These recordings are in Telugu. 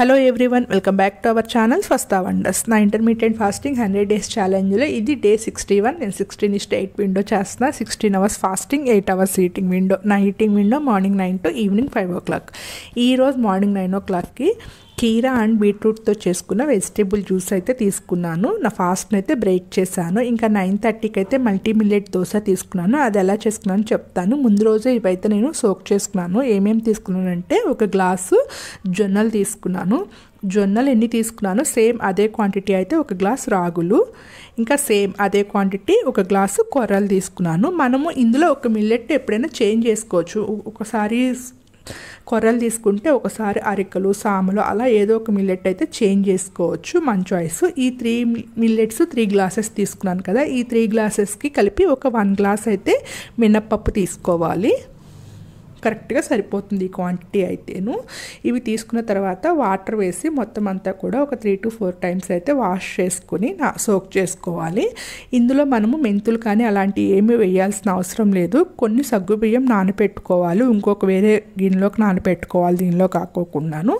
Hello everyone, welcome back to our channel Swastha wonders. నా ఇంటర్మీడియట్ ఫాస్టింగ్ 100 days ఛాలెంజ్లో ఇది డే 61. నేను 16:8 విండో చేస్తున్నా. 16 hours fasting, 8 hours eating window. నా eating window morning 9 to evening 5 o'clock. ఈరోజు మార్నింగ్ 9 o'clockకి కీరా అండ్ బీట్రూట్తో చేసుకున్న వెజిటేబుల్ జ్యూస్ అయితే తీసుకున్నాను. నా ఫాస్ట్ని అయితే బ్రేక్ చేశాను. ఇంకా 9:30కి అయితే మల్టీ మిల్లెట్ దోశ తీసుకున్నాను. అది ఎలా చేసుకున్నాను చెప్తాను. ముందు రోజే ఇవైతే నేను సోక్ చేసుకున్నాను. ఏమేమి తీసుకున్నానంటే, ఒక గ్లాసు జొన్నలు తీసుకున్నాను. జొన్నలు ఎన్ని తీసుకున్నాను సేమ్ అదే క్వాంటిటీ అయితే ఒక గ్లాస్ రాగులు, ఇంకా సేమ్ అదే క్వాంటిటీ ఒక గ్లాసు కొర్రలు తీసుకున్నాను. మనము ఇందులో ఒక మిల్లెట్ ఎప్పుడైనా చేంజ్ చేసుకోవచ్చు. ఒకసారి కొర్రలు తీసుకుంటే ఒకసారి అరికలు, సామలు, అలా ఏదో ఒక మిల్లెట్ అయితే చేంజ్ చేసుకోవచ్చు. మన చాయిస్. ఈ 3 మిల్లెట్స్ 3 glasses తీసుకున్నాను కదా. ఈ 3 glasses కలిపి ఒక 1 glass అయితే మినప్పప్పు తీసుకోవాలి. కరెక్ట్గా సరిపోతుంది ఈ క్వాంటిటీ అయితేను. ఇవి తీసుకున్న తర్వాత వాటర్ వేసి మొత్తం అంతా కూడా ఒక 3 to 4 times అయితే వాష్ చేసుకుని సోక్ చేసుకోవాలి. ఇందులో మనము మెంతులు కానీ అలాంటివి ఏమీ వేయాల్సిన అవసరం లేదు. కొన్ని సగ్గుబియ్యం నానపెట్టుకోవాలి, ఇంకొక వేరే గిన్నెలోకి నానపెట్టుకోవాలి. దీనిలో కాకోకుండాను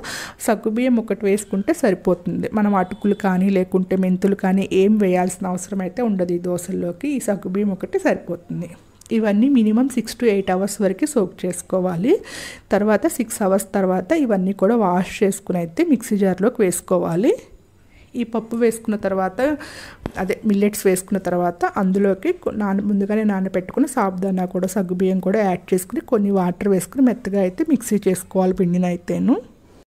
సగ్గుబియ్యం ఒకటి వేసుకుంటే సరిపోతుంది. మనం అటుకులు కానీ లేకుంటే మెంతులు కానీ ఏం వేయాల్సిన అవసరం అయితే ఉండదు. ఈ దోశల్లోకి ఈ సగ్గుబియ్యం ఒకటి సరిపోతుంది. ఇవన్నీ మినిమం 6 to 8 hours వరకు సోక్ చేసుకోవాలి. తర్వాత 6 hours తర్వాత ఇవన్నీ కూడా వాష్ చేసుకుని అయితే మిక్సీ జార్లోకి వేసుకోవాలి. ఈ పప్పు వేసుకున్న తర్వాత, అదే మిల్లెట్స్ వేసుకున్న తర్వాత అందులోకి ముందుగానే నానబెట్టుకుని సాబుదానా కూడా, సగ్గుబియ్యం కూడా యాడ్ చేసుకుని కొన్ని వాటర్ వేసుకుని మెత్తగా అయితే మిక్సీ చేసుకోవాలి పిండిని అయితేను.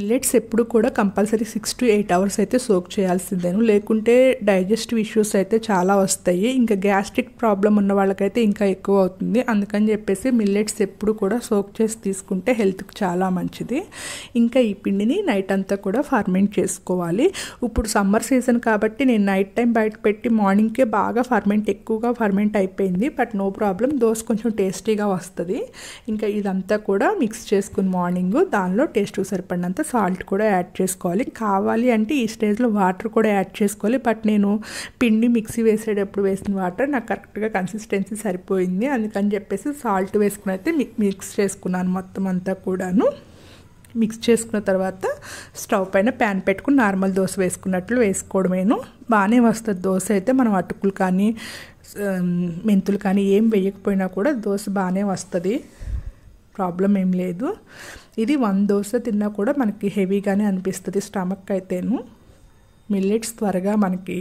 మిల్లెట్స్ ఎప్పుడు కూడా కంపల్సరీ 6 to 8 hours అయితే సోక్ చేయాల్సిందేను. లేకుంటే డైజెస్టివ్ ఇష్యూస్ అయితే చాలా వస్తాయి. ఇంకా గ్యాస్ట్రిక్ ప్రాబ్లం ఉన్న వాళ్ళకైతే ఇంకా ఎక్కువ అవుతుంది. అందుకని చెప్పేసి మిల్లెట్స్ ఎప్పుడు కూడా సోక్ చేసి తీసుకుంటే హెల్త్కి చాలా మంచిది. ఇంకా ఈ పిండిని నైట్ అంతా కూడా ఫర్మెంట్ చేసుకోవాలి. ఇప్పుడు సమ్మర్ సీజన్ కాబట్టి నేను నైట్ టైం బయట పెట్టి మార్నింగ్కే బాగా ఎక్కువగా ఫర్మెంట్ అయిపోయింది. బట్ నో ప్రాబ్లం, దోశ కొంచెం టేస్టీగా వస్తుంది. ఇంకా ఇదంతా కూడా మిక్స్ చేసుకుని మార్నింగ్ దానిలో టేస్ట్కి సరిపడినంత సాల్ట్ కూడా యాడ్ చేసుకోవాలి. కావాలి అంటే ఈ స్టేజ్లో వాటర్ కూడా యాడ్ చేసుకోవాలి. బట్ నేను పిండి మిక్సీ వేసేటప్పుడు వేసిన వాటర్ నాకు కరెక్ట్గా కన్సిస్టెన్సీ సరిపోయింది. అందుకని చెప్పేసి సాల్ట్ వేసుకుని అయితే మిక్స్ చేసుకున్నాను మొత్తం అంతా కూడాను. మిక్స్ చేసుకున్న తర్వాత స్టవ్ పైన ప్యాన్ పెట్టుకుని నార్మల్ దోశ వేసుకున్నట్లు వేసుకోవడమేను. బాగానే వస్తుంది దోశ అయితే. మనం అటుకులు కానీ మెంతులు కానీ ఏం వేయకపోయినా కూడా దోశ బాగానే వస్తుంది, ప్రాబ్లం ఏం లేదు. ఇది 1 దోశ తిన్నా కూడా మనకి హెవీగానే అనిపిస్తుంది స్టమక్ అయితేను. మిల్లెట్స్ త్వరగా మనకి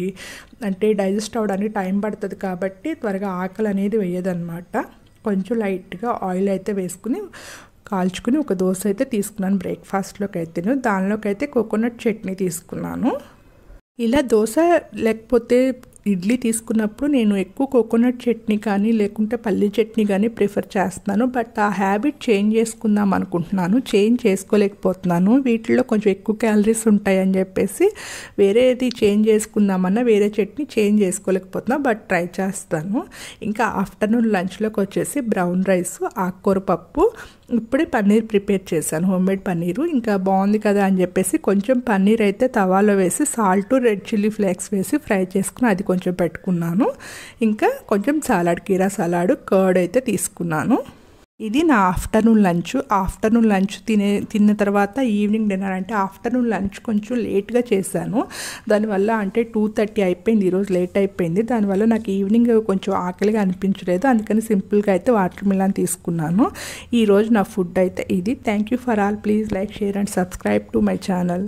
అంటే డైజెస్ట్ అవ్వడానికి టైం పడుతుంది కాబట్టి త్వరగా ఆకలి అనేది వేయదన్నమాట. కొంచెం లైట్గా ఆయిల్ అయితే వేసుకుని కాల్చుకుని ఒక దోశ అయితే తీసుకున్నాను బ్రేక్ఫాస్ట్లోకి అయితేను. దానిలోకి అయితే కోకోనట్ చట్నీ తీసుకున్నాను. ఇలా దోశ లేకపోతే ఇడ్లీ తీసుకున్నప్పుడు నేను ఎక్కువ కోకోనట్ చట్నీ కానీ లేకుంటే పల్లీ చట్నీ కానీ ప్రిఫర్ చేస్తున్నాను. బట్ ఆ హ్యాబిట్ చేంజ్ చేసుకుందాం అనుకుంటున్నాను, చేంజ్ చేసుకోలేకపోతున్నాను. వీటిల్లో కొంచెం ఎక్కువ క్యాలరీస్ ఉంటాయని చెప్పేసి వేరేది చేంజ్ చేసుకుందామన్నా వేరే చట్నీ చేంజ్ చేసుకోలేకపోతున్నా. బట్ ట్రై చేస్తాను. ఇంకా ఆఫ్టర్నూన్ లంచ్లోకి వచ్చేసి బ్రౌన్ రైస్, ఆకుకూర పప్పు, ఇప్పుడే పన్నీర్ ప్రిపేర్ చేశాను, హోమ్మేడ్ పన్నీరు. ఇంకా బాగుంది కదా అని చెప్పేసి కొంచెం పన్నీర్ అయితే తవాలో వేసి సాల్ట్, రెడ్ చిల్లీ ఫ్లేక్స్ వేసి ఫ్రై చేసుకుని అది కొంచెం పెట్టుకున్నాను. ఇంకా కొంచెం సలాడ్, కీరా సలాడ్, కర్డ్ అయితే తీసుకున్నాను. ఇది నా ఆఫ్టర్నూన్ లంచ్. ఆఫ్టర్నూన్ లంచ్ తిన్న తర్వాత ఈవినింగ్ డిన్నర్. అంటే ఆఫ్టర్నూన్ లంచ్ కొంచెం లేట్గా చేశాను. దానివల్ల అంటే 2:30 అయిపోయింది, ఈరోజు లేట్ అయిపోయింది. దానివల్ల నాకు ఈవినింగ్ కొంచెం ఆకలిగా అనిపించలేదు. అందుకని సింపుల్గా అయితే వాటర్ మిలన్ తీసుకున్నాను. ఈరోజు నా ఫుడ్ అయితే ఇది. Thank you for all. Please like, share and subscribe to my channel.